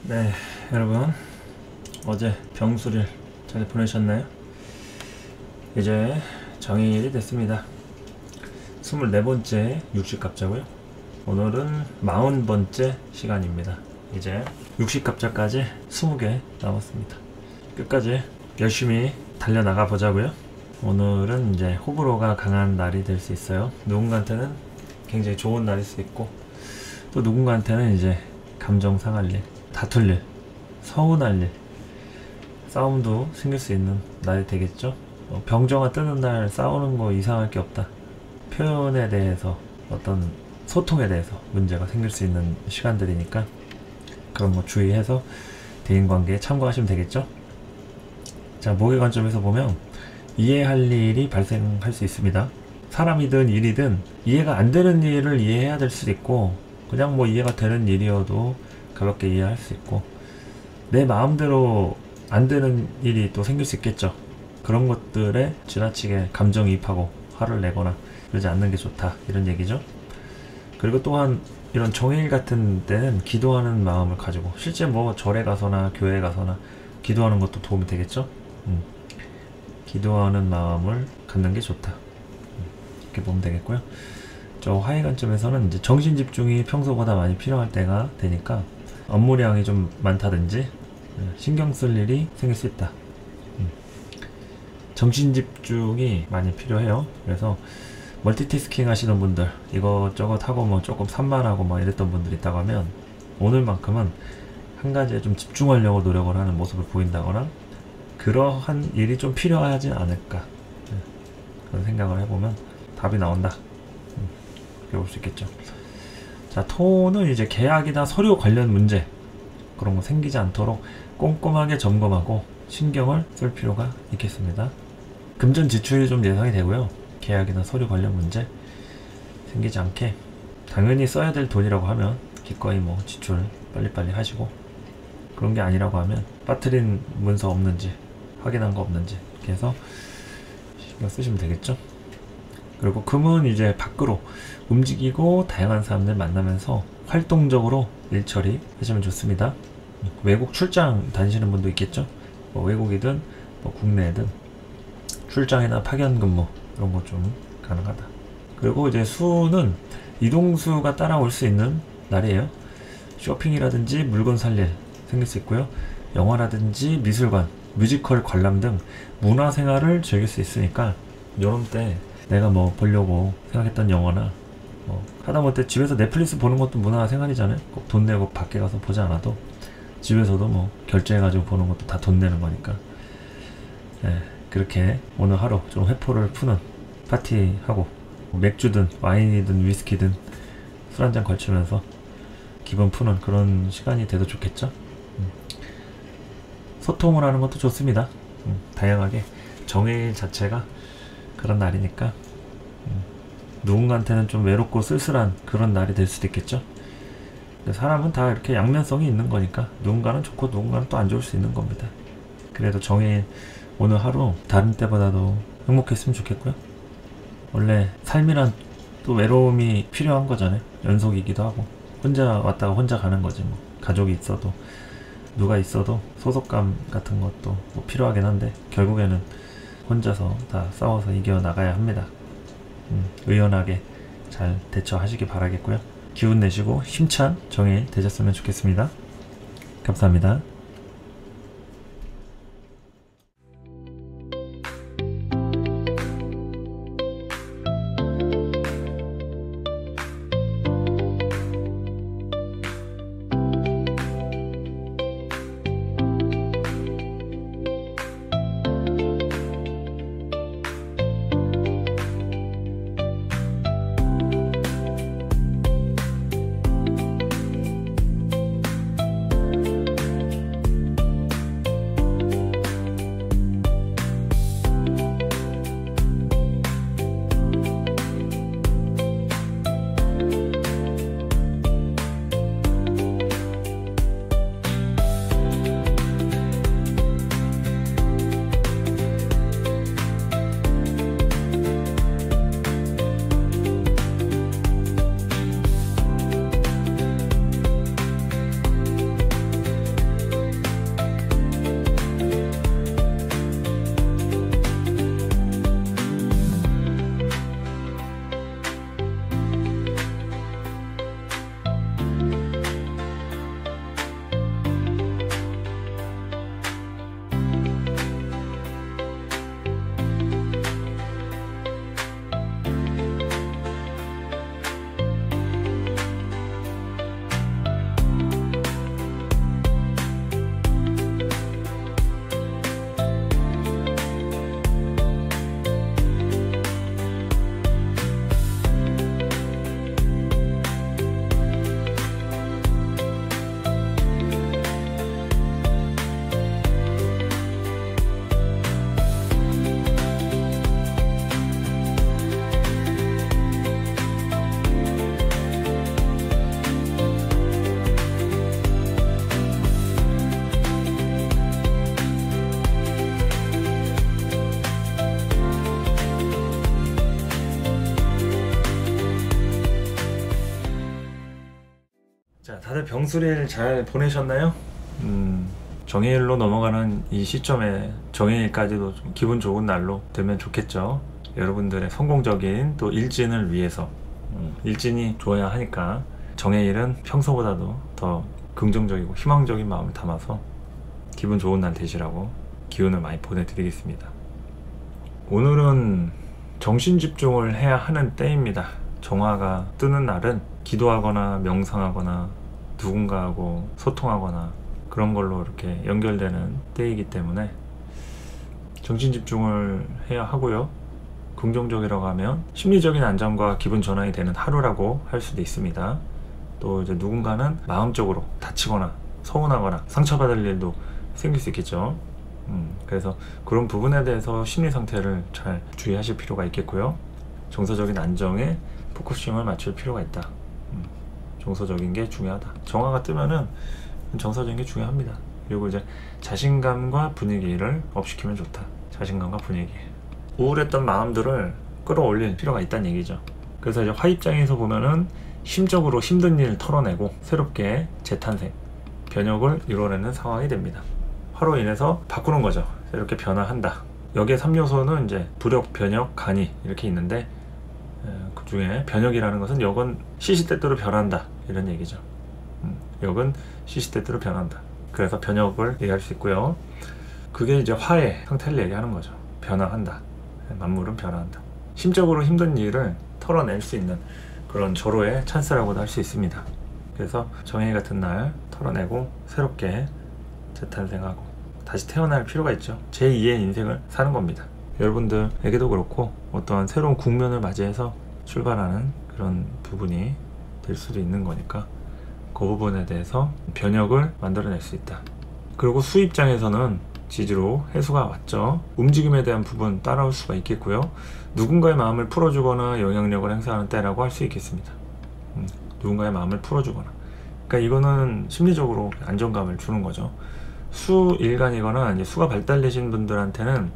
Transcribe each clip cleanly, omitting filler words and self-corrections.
네, 여러분 어제 병수를 잘 보내셨나요? 이제 정의일이 됐습니다. 24번째 육식갑자고요. 오늘은 40번째 시간입니다. 이제 육식갑자까지 20개 남았습니다. 끝까지 열심히 달려나가 보자고요. 오늘은 이제 호불호가 강한 날이 될 수 있어요. 누군가한테는 굉장히 좋은 날일 수 있고, 또 누군가한테는 이제 감정 상할 일, 다툴 일, 서운할 일, 싸움도 생길 수 있는 날이 되겠죠. 병정아 뜨는 날 싸우는 거 이상할 게 없다. 표현에 대해서, 어떤 소통에 대해서 문제가 생길 수 있는 시간들이니까 그런 거 주의해서 대인관계에 참고하시면 되겠죠. 자, 목의 관점에서 보면 이해할 일이 발생할 수 있습니다. 사람이든 일이든 이해가 안 되는 일을 이해해야 될 수도 있고, 그냥 뭐 이해가 되는 일이어도 가볍게 이해할 수 있고, 내 마음대로 안 되는 일이 또 생길 수 있겠죠. 그런 것들에 지나치게 감정이입하고 화를 내거나 그러지 않는 게 좋다, 이런 얘기죠. 그리고 또한 이런 정해일 같은 때는 기도하는 마음을 가지고, 실제 뭐 절에 가서나 교회에 가서나 기도하는 것도 도움이 되겠죠. 기도하는 마음을 갖는 게 좋다, 이렇게 보면 되겠고요. 저 화해 관점에서는 이제 정신 집중이 평소보다 많이 필요할 때가 되니까 업무량이 좀 많다든지 신경 쓸 일이 생길 수 있다. 정신 집중이 많이 필요해요. 그래서 멀티태스킹 하시는 분들, 이것저것 하고 뭐 조금 산만하고 막 이랬던 분들이 있다고 하면, 오늘만큼은 한 가지에 좀 집중하려고 노력을 하는 모습을 보인다거나 그러한 일이 좀 필요하지 않을까, 그런 생각을 해보면 답이 나온다, 이렇게 볼 수 있겠죠. 자, 토는 이제 계약이나 서류 관련 문제, 그런 거 생기지 않도록 꼼꼼하게 점검하고 신경을 쓸 필요가 있겠습니다. 금전 지출이 좀 예상이 되고요. 계약이나 서류 관련 문제 생기지 않게, 당연히 써야 될 돈이라고 하면 기꺼이 뭐 지출 빨리빨리 하시고, 그런 게 아니라고 하면 빠뜨린 문서 없는지, 확인한 거 없는지 이렇게 해서 신경 쓰시면 되겠죠. 그리고 금은 이제 밖으로 움직이고 다양한 사람들 만나면서 활동적으로 일 처리 하시면 좋습니다. 외국 출장 다니시는 분도 있겠죠. 뭐 외국이든 뭐 국내든 출장이나 파견 근무, 이런 거 좀 가능하다. 그리고 이제 수는 이동수가 따라올 수 있는 날이에요. 쇼핑이라든지 물건 살 일 생길 수 있고요. 영화라든지 미술관, 뮤지컬 관람 등 문화생활을 즐길 수 있으니까, 요런 때 내가 뭐 보려고 생각했던 영화나 뭐 하다못해 집에서 넷플릭스 보는 것도 문화생활이잖아요. 꼭 돈 내고 밖에 가서 보지 않아도 집에서도 뭐 결제해가지고 보는 것도 다 돈 내는 거니까, 그렇게 오늘 하루 좀 회포를 푸는, 파티하고 맥주든 와인이든 위스키든 술 한잔 걸치면서 기분 푸는 그런 시간이 돼도 좋겠죠. 소통을 하는 것도 좋습니다. 다양하게. 정해일 자체가 그런 날이니까 누군가한테는 좀 외롭고 쓸쓸한 그런 날이 될 수도 있겠죠. 사람은 다 이렇게 양면성이 있는 거니까 누군가는 좋고 누군가는 또 안 좋을 수 있는 겁니다. 그래도 정해일 오늘 하루 다른 때보다도 행복했으면 좋겠고요. 원래 삶이란 또 외로움이 필요한 거잖아요. 연속이기도 하고, 혼자 왔다가 혼자 가는 거지. 뭐 가족이 있어도 누가 있어도 소속감 같은 것도 뭐 필요하긴 한데, 결국에는 혼자서 다 싸워서 이겨나가야 합니다. 의연하게 잘 대처하시기 바라겠고요. 기운 내시고 힘찬 정해일 되셨으면 좋겠습니다. 감사합니다. 다들 병수리일 잘 보내셨나요? 정해일로 넘어가는 이 시점에 정해일까지도 좀 기분 좋은 날로 되면 좋겠죠. 여러분들의 성공적인 또 일진을 위해서 일진이 좋아야 하니까 정해일은 평소보다도 더 긍정적이고 희망적인 마음을 담아서 기분 좋은 날 되시라고 기운을 많이 보내드리겠습니다. 오늘은 정신 집중을 해야 하는 때입니다. 정화가 뜨는 날은 기도하거나 명상하거나 누군가하고 소통하거나 그런 걸로 이렇게 연결되는 때이기 때문에 정신 집중을 해야 하고요. 긍정적이라고 하면 심리적인 안정과 기분 전환이 되는 하루라고 할 수도 있습니다. 또 이제 누군가는 마음적으로 다치거나 서운하거나 상처받을 일도 생길 수 있겠죠. 그래서 그런 부분에 대해서 심리 상태를 잘 주의하실 필요가 있겠고요. 정서적인 안정에 포커싱을 맞출 필요가 있다. 정서적인 게 중요하다. 정화가 뜨면은 정서적인 게 중요합니다. 그리고 이제 자신감과 분위기를 업시키면 좋다. 자신감과 분위기. 우울했던 마음들을 끌어올릴 필요가 있다는 얘기죠. 그래서 이제 화입장에서 보면은 심적으로 힘든 일 털어내고 새롭게 재탄생, 변혁을 이뤄내는 상황이 됩니다. 화로 인해서 바꾸는 거죠. 이렇게 변화한다. 여기에 3요소는 이제 부력, 변혁, 간이 이렇게 있는데 그 중에 변혁이라는 것은 역은 시시때때로 변한다 이런 얘기죠. 역은 시시때때로 변한다. 그래서 변혁을 얘기할 수 있고요. 그게 이제 화의 상태를 얘기하는 거죠. 변화한다. 만물은 변화한다. 심적으로 힘든 일을 털어낼 수 있는 그런 절호의 찬스라고도 할 수 있습니다. 그래서 정해일 같은 날 털어내고 새롭게 재탄생하고 다시 태어날 필요가 있죠. 제2의 인생을 사는 겁니다. 여러분들에게도 그렇고 어떠한 새로운 국면을 맞이해서 출발하는 그런 부분이 될 수도 있는 거니까 그 부분에 대해서 변혁을 만들어낼 수 있다. 그리고 수 입장에서는 지지로 해수가 왔죠. 움직임에 대한 부분 따라올 수가 있겠고요. 누군가의 마음을 풀어주거나 영향력을 행사하는 때라고 할 수 있겠습니다. 누군가의 마음을 풀어주거나. 그러니까 이거는 심리적으로 안정감을 주는 거죠. 수일간이거나 이제 수가 발달되신 분들한테는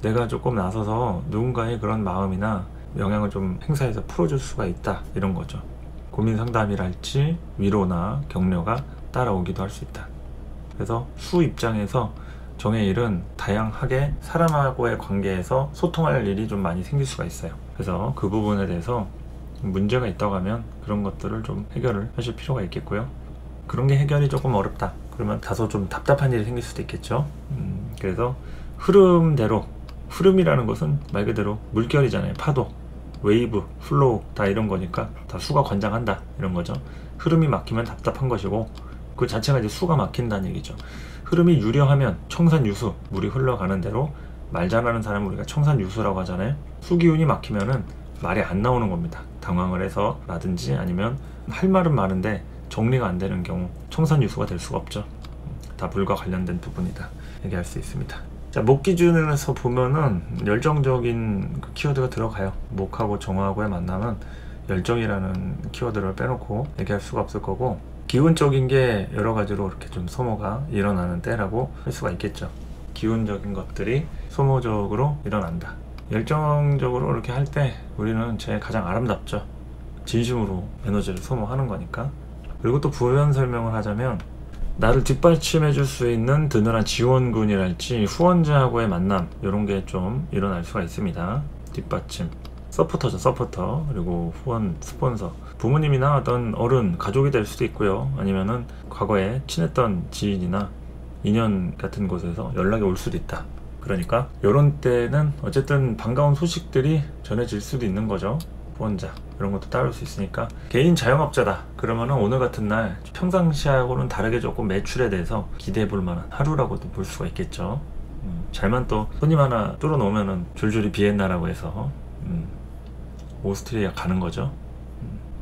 내가 조금 나서서 누군가의 그런 마음이나 영향을 좀 행사해서 풀어줄 수가 있다 이런 거죠. 고민 상담이랄지 위로나 격려가 따라오기도 할 수 있다. 그래서 수 입장에서 정해일은 다양하게 사람하고의 관계에서 소통할 일이 좀 많이 생길 수가 있어요. 그래서 그 부분에 대해서 문제가 있다고 하면 그런 것들을 좀 해결을 하실 필요가 있겠고요. 그런 게 해결이 조금 어렵다 그러면 다소 좀 답답한 일이 생길 수도 있겠죠. 그래서 흐름대로, 흐름이라는 것은 말 그대로 물결이잖아요. 파도, 웨이브, 플로우 다 이런 거니까 다 수가 관장한다 이런 거죠. 흐름이 막히면 답답한 것이고 그 자체가 이제 수가 막힌다는 얘기죠. 흐름이 유려하면 청산유수, 물이 흘러가는 대로 말 잘하는 사람을 우리가 청산유수라고 하잖아요. 수기운이 막히면은 말이 안 나오는 겁니다. 당황을 해서 라든지 아니면 할 말은 많은데 정리가 안 되는 경우 청산유수가 될 수가 없죠. 다 물과 관련된 부분이다 얘기할 수 있습니다. 자, 목 기준에서 보면은 열정적인 그 키워드가 들어가요. 목하고 정화하고의 만남은 열정이라는 키워드를 빼놓고 얘기할 수가 없을 거고 기운적인 게 여러 가지로 이렇게 좀 소모가 일어나는 때라고 할 수가 있겠죠. 기운적인 것들이 소모적으로 일어난다. 열정적으로 이렇게 할 때 우리는 제일 가장 아름답죠. 진심으로 에너지를 소모하는 거니까. 그리고 또 부연 설명을 하자면 나를 뒷받침해 줄 수 있는 든든한 지원군이랄지 후원자하고의 만남 이런 게 좀 일어날 수가 있습니다. 뒷받침, 서포터죠. 서포터. 그리고 후원, 스폰서, 부모님이나 어떤 어른, 가족이 될 수도 있고요. 아니면은 과거에 친했던 지인이나 인연 같은 곳에서 연락이 올 수도 있다. 그러니까 이런 때는 어쨌든 반가운 소식들이 전해질 수도 있는 거죠. 후원자 이런 것도 따를 수 있으니까. 개인 자영업자다 그러면은 오늘 같은 날 평상시하고는 다르게 조금 매출에 대해서 기대해 볼 만한 하루라고도 볼 수가 있겠죠. 잘만 또 손님 하나 뚫어 놓으면은 줄줄이 비엔나라고 해서 오스트리아 가는 거죠.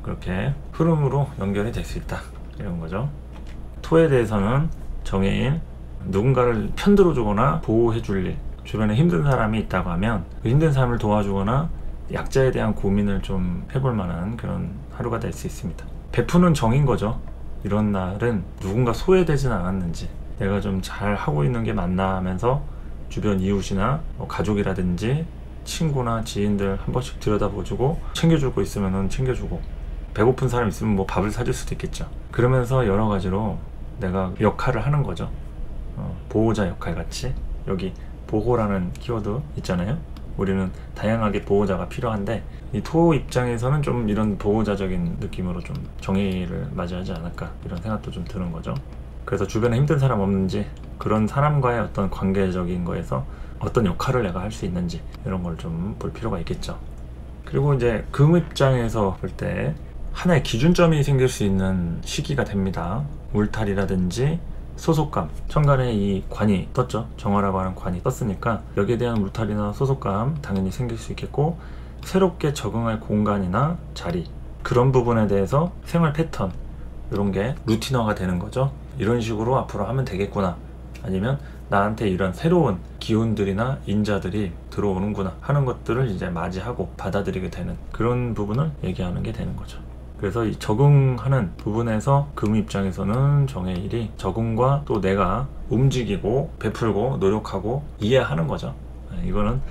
그렇게 흐름으로 연결이 될 수 있다 이런 거죠. 토에 대해서는 정해일, 누군가를 편들어 주거나 보호해 줄 일, 주변에 힘든 사람이 있다고 하면 그 힘든 사람을 도와주거나 약자에 대한 고민을 좀 해볼 만한 그런 하루가 될 수 있습니다. 베푸는 정인 거죠. 이런 날은 누군가 소외되진 않았는지, 내가 좀 잘 하고 있는 게 맞나 하면서 주변 이웃이나 가족이라든지 친구나 지인들 한 번씩 들여다보주고 챙겨주고 있으면 챙겨주고, 배고픈 사람 있으면 뭐 밥을 사줄 수도 있겠죠. 그러면서 여러 가지로 내가 역할을 하는 거죠. 보호자 역할 같이. 여기 보호라는 키워드 있잖아요. 우리는 다양하게 보호자가 필요한데 이 토 입장에서는 좀 이런 보호자적인 느낌으로 좀 정의를 맞이하지 않을까 이런 생각도 좀 드는 거죠. 그래서 주변에 힘든 사람 없는지, 그런 사람과의 어떤 관계적인 거에서 어떤 역할을 내가 할 수 있는지 이런 걸 좀 볼 필요가 있겠죠. 그리고 이제 금 입장에서 볼 때 하나의 기준점이 생길 수 있는 시기가 됩니다. 울타리라든지 소속감, 천간에 이 관이 떴죠. 정화라고 하는 관이 떴으니까 여기에 대한 울타리나 소속감 당연히 생길 수 있겠고, 새롭게 적응할 공간이나 자리, 그런 부분에 대해서 생활 패턴 이런 게 루틴화가 되는 거죠. 이런 식으로 앞으로 하면 되겠구나, 아니면 나한테 이런 새로운 기운들이나 인자들이 들어오는구나 하는 것들을 이제 맞이하고 받아들이게 되는 그런 부분을 얘기하는 게 되는 거죠. 그래서 이 적응하는 부분에서 금 입장에서는 정해일이 적응과 또 내가 움직이고 베풀고 노력하고 이해하는 거죠. 이거는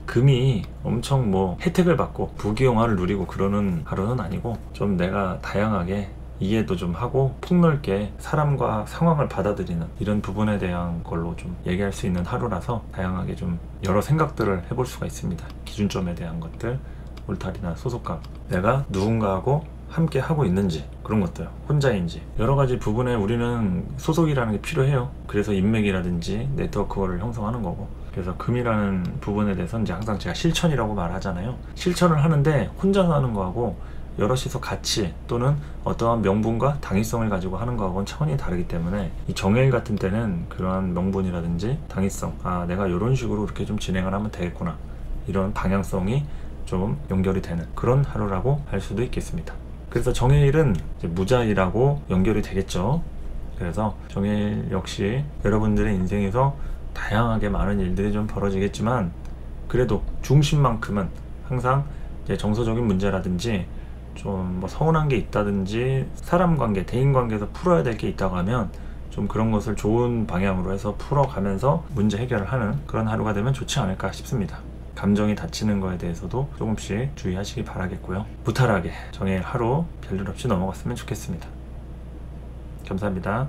금이 엄청 뭐 혜택을 받고 부귀영화를 누리고 그러는 하루는 아니고, 좀 내가 다양하게 이해도 좀 하고 폭넓게 사람과 상황을 받아들이는 이런 부분에 대한 걸로 좀 얘기할 수 있는 하루라서 다양하게 좀 여러 생각들을 해볼 수가 있습니다. 기준점에 대한 것들, 울타리나 소속감, 내가 누군가하고 함께 하고 있는지, 그런 것들, 혼자인지, 여러 가지 부분에 우리는 소속이라는 게 필요해요. 그래서 인맥이라든지 네트워크를 형성하는 거고. 그래서 금이라는 부분에 대해서는 이제 항상 제가 실천이라고 말하잖아요. 실천을 하는데 혼자서 하는 거하고 여럿이서 같이, 또는 어떠한 명분과 당위성을 가지고 하는 거하고는 차원이 다르기 때문에 이 정해일 같은 때는 그러한 명분이라든지 당위성, 내가 이런 식으로 이렇게 좀 진행을 하면 되겠구나, 이런 방향성이 좀 연결이 되는 그런 하루라고 할 수도 있겠습니다. 그래서 정해일은 이제 무자일하고 연결이 되겠죠. 그래서 정해일 역시 여러분들의 인생에서 다양하게 많은 일들이 좀 벌어지겠지만, 그래도 중심만큼은 항상 이제 정서적인 문제라든지 좀 뭐 서운한 게 있다든지 사람 관계, 대인 관계에서 풀어야 될 게 있다고 하면 좀 그런 것을 좋은 방향으로 해서 풀어가면서 문제 해결을 하는 그런 하루가 되면 좋지 않을까 싶습니다. 감정이 다치는 거에 대해서도 조금씩 주의하시기 바라겠고요. 무탈하게 정해일 하루 별일 없이 넘어갔으면 좋겠습니다. 감사합니다.